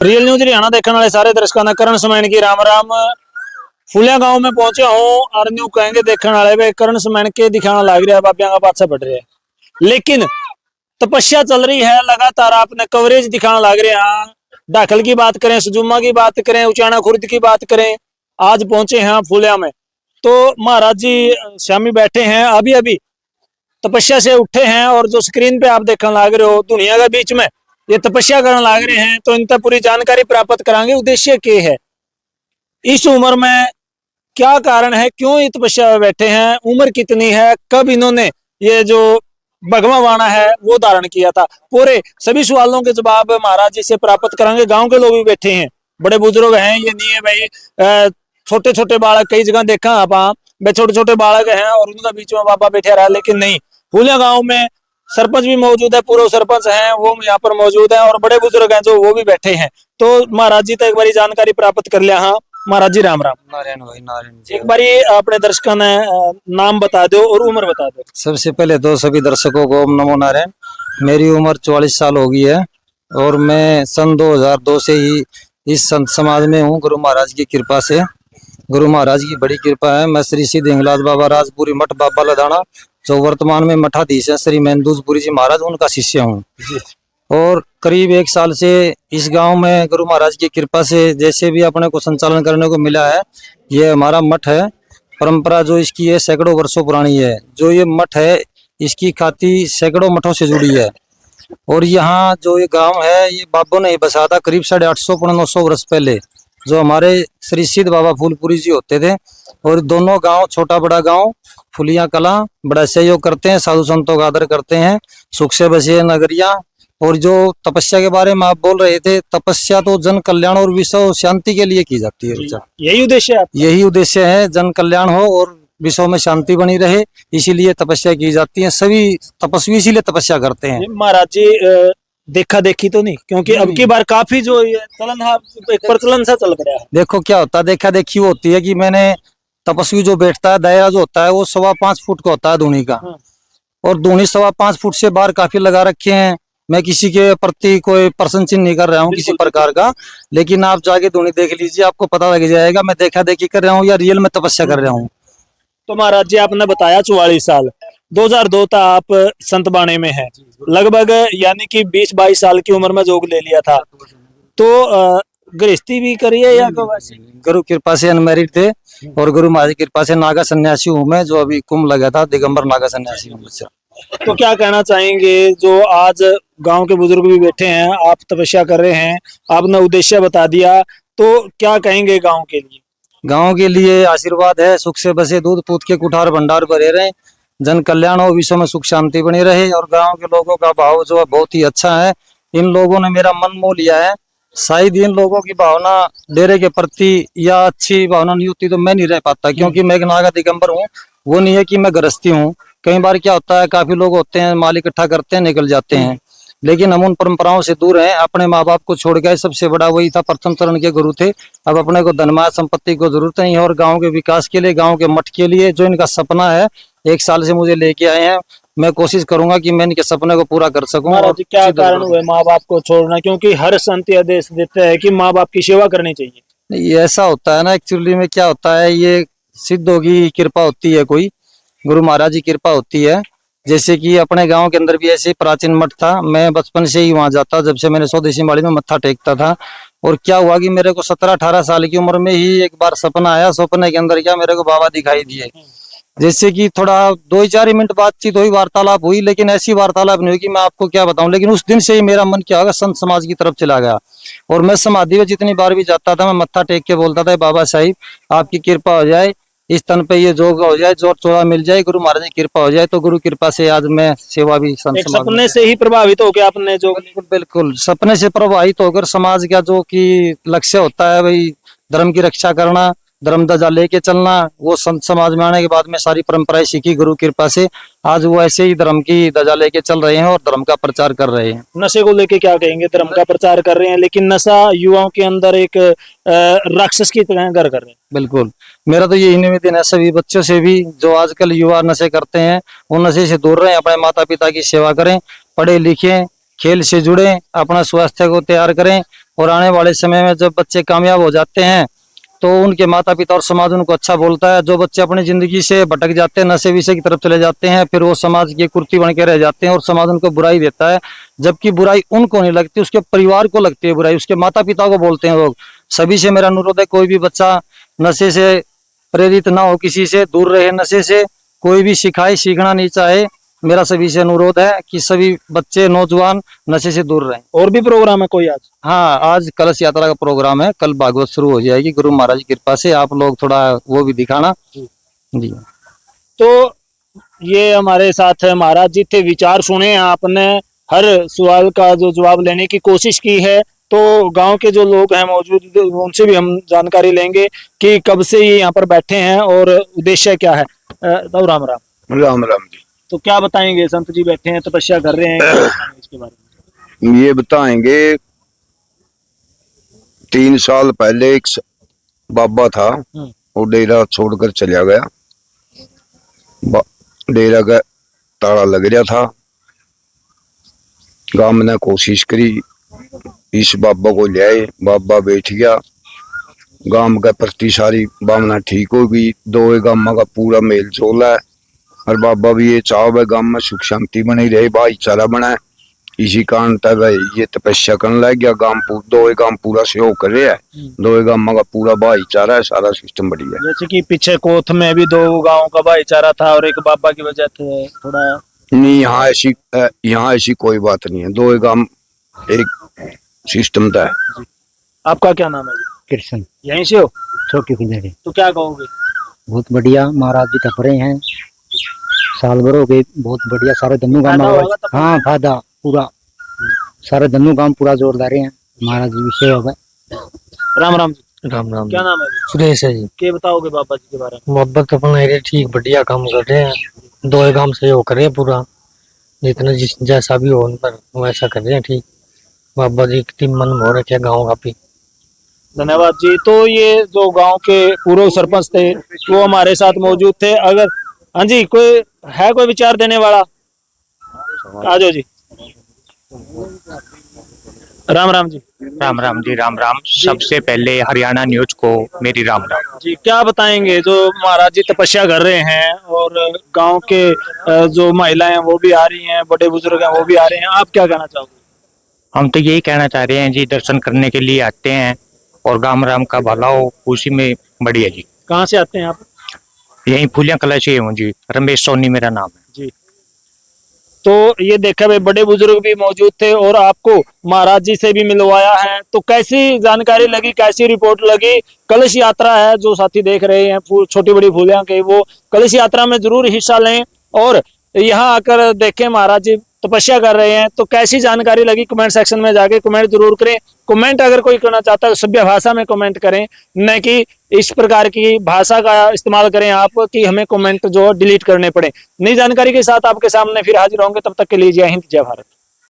Real news Haryana देखने वाले सारे दर्शकों का करण समैन की राम राम। फुलिया गांव में पहुंचे हूं और न्यू कहेंगे देखने वाले वे करण समैन के दिखाना लग रहा है, बाबिया का पाछा बढ़ रहे हैं, लेकिन तपस्या चल रही है लगातार। आपने कवरेज दिखाना लग रहे हैं। दाखल की बात करें, सजुमा की बात करें, उचाना खुर्द की बात करें, आज पहुंचे हैं फुलिया में। तो महाराज जी शामी बैठे हैं, अभी अभी तपस्या से उठे हैं और जो स्क्रीन पे आप देखने लग रहे हो दुनिया के बीच में ये तपस्या करने लग रहे हैं, तो इनसे पूरी जानकारी प्राप्त करांगे। उद्देश्य क्या है, इस उम्र में क्या कारण है, क्यों ये तपस्या में बैठे हैं, उम्र कितनी है, कब इन्होंने ये जो भगवा बाणा है वो धारण किया था, पूरे सभी सवालों के जवाब महाराज जी से प्राप्त करांगे। गांव के लोग भी बैठे हैं, बड़े बुजुर्ग हैं, ये नहीं है भाई छोटे छोटे बालक, कई जगह देखा आप छोटे छोटे बालक हैं और उनका बीच में बाबा बैठे रहा, लेकिन नहीं, फुलिया गांव में सरपंच भी मौजूद है, पूर्व सरपंच हैं वो यहाँ पर मौजूद हैं और बड़े बुजुर्ग हैं जो वो भी बैठे हैं। तो महाराज जी तो एक बारी जानकारी प्राप्त कर लिया। हाँ महाराज जी राम राम। नारायण भाई नारायण जी। एक बारी अपने दर्शकों ने नाम बता दो और उम्र बता दो। सबसे पहले तो सभी दर्शकों को ओम नमो नारायण। मेरी उम्र 44 साल हो गई है और मैं सन 2002 से ही इस संत समाज में हूँ। गुरु महाराज की कृपा से, गुरु महाराज की बड़ी कृपा है। मैं श्री सिद्ध हिंगलाज बाबा राजपुरी मठ बाबा लदाना, जो वर्तमान में मठाधीश है श्री महेंदुजपुरी जी महाराज, उनका शिष्य हूँ। और करीब 1 साल से इस गांव में गुरु महाराज की कृपा से जैसे भी अपने को संचालन करने को मिला है, ये हमारा मठ है। परंपरा जो इसकी है सैकड़ों वर्षों पुरानी है। जो ये मठ है इसकी खाती सैकड़ों मठों से जुड़ी है। और यहाँ जो ये गांव है ये बाबों ने बसाया था करीब 850-900 वर्ष पहले, जो हमारे श्री सिद्ध बाबा फूलपुरी जी होते थे। और दोनों गांव, छोटा बड़ा गांव फुलिया कला, बड़ा सहयोग करते हैं, साधु संतों का आदर करते हैं, सुख से बसे नगरिया। और जो तपस्या के बारे में आप बोल रहे थे, तपस्या तो जन कल्याण और विश्व शांति के लिए की जाती है। यही उद्देश्य है, यही उद्देश्य है, जन कल्याण हो और विश्व में शांति बनी रहे, इसीलिए तपस्या की जाती है। सभी तपस्वी इसीलिए तपस्या करते हैं। महाराज जी देखा देखी तो नहीं, क्योंकि अब की बार काफी जो ये चलन एक प्रचलन सा चल गया है। देखो क्या होता है, देखा देखी वो होती है कि मैंने तपस्वी जो बैठता है, दायरा जो होता है वो 5.25 फुट का होता है दूनी का, और दूनी 5.25 फुट से बाहर काफी लगा रखे हैं। मैं किसी के प्रति कोई प्रश्न चिन्ह नहीं कर रहा हूँ किसी प्रकार का, लेकिन आप जाके दूनी देख लीजिए, आपको पता लग जाएगा मैं देखा देखी कर रहा हूँ या रियल में तपस्या कर रहा हूँ। तो महाराज जी आपने बताया 44 साल, 2002 तक आप संत बाणे में हैं, लगभग यानी कि 20-22 साल की उम्र में जोग ले लिया था। तो गृहस्थी भी करिए या गुरु कृपा से अनमैरिड थे और गुरु महाराज की कृपा से नागा सन्यासी हूँ मैं, जो अभी कुंभ लगा था, दिगंबर नागा सन्यासी हूँ बच्चा। तो क्या कहना चाहेंगे, जो आज गांव के बुजुर्ग भी बैठे हैं, आप तपस्या कर रहे हैं, आपने उद्देश्य बता दिया, तो क्या कहेंगे गांव के लिए? गांव के लिए आशीर्वाद है, सुख से बसे दूध पूत के कुठार भंडार भरे रहे, जन कल्याण हो, विश्व में सुख शांति बनी रहे। और गांव के लोगों का भाव जो है बहुत ही अच्छा है। इन लोगों ने मेरा मन मोह लिया है। शायद इन लोगों की भावना डेरे के प्रति या अच्छी भावना नहीं होती तो मैं नहीं रह पाता, क्योंकि मैं एक नागा दिगंबर हूँ। वो नहीं है कि मैं गृहस्थी हूँ। कई बार क्या होता है, काफी लोग होते हैं माल इकट्ठा करते हैं निकल जाते हैं, लेकिन हम उन परंपराओं से दूर हैं। अपने माँ बाप को छोड़ गए, सबसे बड़ा वही था, प्रथम चरण के गुरु थे। अब अपने को धनमाया संपत्ति को जरूरत नहीं है, और गांव के विकास के लिए, गांव के मठ के लिए जो इनका सपना है 1 साल से मुझे लेके आए हैं, मैं कोशिश करूंगा कि मैं इनके सपने को पूरा कर सकूं। और क्या कारण हुए माँ बाप को छोड़ना? क्योंकि हर संत आदेश देते हैं कि माँ बाप की सेवा करनी चाहिए। नहीं, ऐसा होता है ना, एक्चुअली में क्या होता है, ये सिद्धों की कृपा होती है, कोई गुरु महाराज की कृपा होती है। जैसे कि अपने गांव के अंदर भी ऐसे प्राचीन मठ था, मैं बचपन से ही वहां जाता, जब से मैंने स्वदेशी माड़ी में मत्था टेकता था। और क्या हुआ कि मेरे को 17-18 साल की उम्र में ही एक बार सपना आया। सपने के अंदर क्या मेरे को बाबा दिखाई दिए। जैसे कि थोड़ा 2-4 मिनट बातचीत हुई, वार्तालाप हुई, लेकिन ऐसी वार्तालाप नहीं हुई कि मैं आपको क्या बताऊं। लेकिन उस दिन से ही मेरा मन क्या होगा, संत समाज की तरफ चला गया। और मैं समाधि में जितनी बार भी जाता था, मैं मत्था टेक के बोलता था, बाबा साहिब आपकी कृपा हो जाए, इस तन पे ये जोग हो जाए, जोर चोरा मिल जाए, गुरु महाराज की कृपा हो जाए। तो गुरु कृपा से आज मैं सेवा भी सपने से ही प्रभावित होकर आपने जो बिल्कुल सपने से प्रभावित होकर समाज का जो कि लक्ष्य होता है, वही धर्म की रक्षा करना, धर्म ध्वजा लेके चलना, वो संत समाज में आने के बाद में सारी परंपराएं सीखी गुरु कृपा से। आज वो ऐसे ही धर्म की ध्वजा लेके चल रहे हैं और धर्म का प्रचार कर रहे हैं। नशे को लेके क्या कहेंगे? धर्म का प्रचार कर रहे हैं, लेकिन नशा युवाओं के अंदर एक राक्षस की तरह घर कर रहे हैं। बिल्कुल, मेरा तो यही निवेदन है सभी बच्चों से भी, जो आजकल युवा नशे करते हैं, वो नशे से दूर रहें, अपने माता पिता की सेवा करें, पढ़े लिखें, खेल से जुड़े, अपना स्वास्थ्य को तैयार करें और आने वाले समय में जब बच्चे कामयाब हो जाते हैं तो उनके माता पिता और समाज उनको अच्छा बोलता है। जो बच्चे अपनी जिंदगी से भटक जाते हैं, नशे विषय की तरफ चले जाते हैं, फिर वो समाज की कुर्ती बन के रह जाते हैं और समाज उनको बुराई देता है, जबकि बुराई उनको नहीं लगती, उसके परिवार को लगती है बुराई, उसके माता पिता को बोलते हैं लोग। सभी से मेरा अनुरोध है, कोई भी बच्चा नशे से प्रेरित ना हो, किसी से दूर रहे, नशे से कोई भी सिखाए सीखना नहीं चाहे। मेरा सभी से अनुरोध है कि सभी बच्चे नौजवान नशे से दूर रहें। और भी प्रोग्राम है कोई आज? हाँ, आज कलश यात्रा का प्रोग्राम है, कल भागवत शुरू हो जाएगी गुरु महाराज की कृपा से। आप लोग थोड़ा वो भी दिखाना जी। तो ये हमारे साथ है महाराज जी थे, विचार सुने आपने, हर सवाल का जो जवाब लेने की कोशिश की है। तो गांव के जो लोग हैं मौजूद, उनसे भी हम जानकारी लेंगे कि कब से ये यहाँ पर बैठे हैं और उद्देश्य क्या है। तो राम राम। राम राम जी। तो क्या बताएंगे, संत जी बैठे हैं, तपस्या कर रहे हैं, क्या बताएंगे इसके बारे में? ये बताएंगे, 3 साल पहले एक बाबा था, वो डेरा छोड़कर चला गया। डेरा का ताला लग रहा था। गांव ने कोशिश करी, इस बाबा को ले आए, बाबा बैठ गया। गांव का प्रति सारी भावना ठीक हो गई। दो गांव का पूरा मेल जोल है और बाबा भी ये चाहो है गांव में सुख शांति बनी रहे, भाईचारा बना। इसी कारण तक ये तपस्या करने लग गया। दो गांव पूरा सहयोग कर रहे हैं, दो गांव का पूरा भाईचारा है, सारा सिस्टम बढ़िया। जैसे कि पीछे कोथ में भी 2 गांव का भाईचारा था और एक बाबा की वजह से थोड़ा नहीं, यहाँ ऐसी कोई बात नहीं है। 2 गांव एक सिस्टम था। आपका क्या नाम है जी? कृष्ण, यहीं से हो? छोटी कुंजरी। तो क्या कहोगे? बहुत बढ़िया, महाराज जी तपरे हैं, साल भर हो गए, बहुत बढ़िया। सारे दन्नू गांव फायदा होगा तब? हाँ, फायदा पूरा, सारे दन्नू गांव पूरा जोरदार हैं। महाराज जी विषय होगा। राम राम जी। राम राम। क्या नाम है जी? सुरेश है जी। क्या बताओगे बाबा जी के बारे में? मोहब्बत अपन एरिया ठीक बढ़िया काम कर रहे हैं, 2 गांव सहयोग कर रहे हैं पूरा, जितना जैसा भी हो उन पर वैसा कर रहे हैं ठीक। बाबा जी की मन हो रखे गाँव का भी। धन्यवाद जी। तो ये जो गांव के पूर्व सरपंच थे वो हमारे साथ मौजूद थे। अगर हाँ जी, कोई है कोई विचार देने वाला? आ जाओ जी। राम राम जी। राम राम जी। राम राम। सबसे पहले हरियाणा न्यूज को मेरी राम राम जी। क्या बताएंगे, जो महाराज जी तपस्या कर रहे हैं और गांव के जो महिलाएं हैं वो भी आ रही हैं, बड़े बुजुर्ग हैं वो भी आ रहे हैं, आप क्या कहना चाहोगे? हम तो यही कहना चाह रहे हैं जी, दर्शन करने के लिए आते हैं और गाम राम का भला हो, उसी में बढ़िया जी। कहाँ से आते हैं आप? यही फूलिया कला से हूँ जी, रमेश सोनी मेरा नाम है जी। तो ये देखा भाई, बड़े बुजुर्ग भी मौजूद थे और आपको महाराज जी से भी मिलवाया है। तो कैसी जानकारी लगी, कैसी रिपोर्ट लगी? कलश यात्रा है, जो साथी देख रहे हैं छोटी बड़ी फूलिया के, वो कलश यात्रा में जरूर हिस्सा लें और यहाँ आकर देखें महाराज जी तपस्या कर रहे हैं। तो कैसी जानकारी लगी, कमेंट सेक्शन में जाके कमेंट जरूर करें। कमेंट अगर कोई करना चाहता है तो सभ्य भाषा में कमेंट करें, न कि इस प्रकार की भाषा का इस्तेमाल करें आप कि हमें कमेंट जो डिलीट करने पड़े। नई जानकारी के साथ आपके सामने फिर हाजिर होंगे, तब तक के लिए जय हिंद, जय भारत।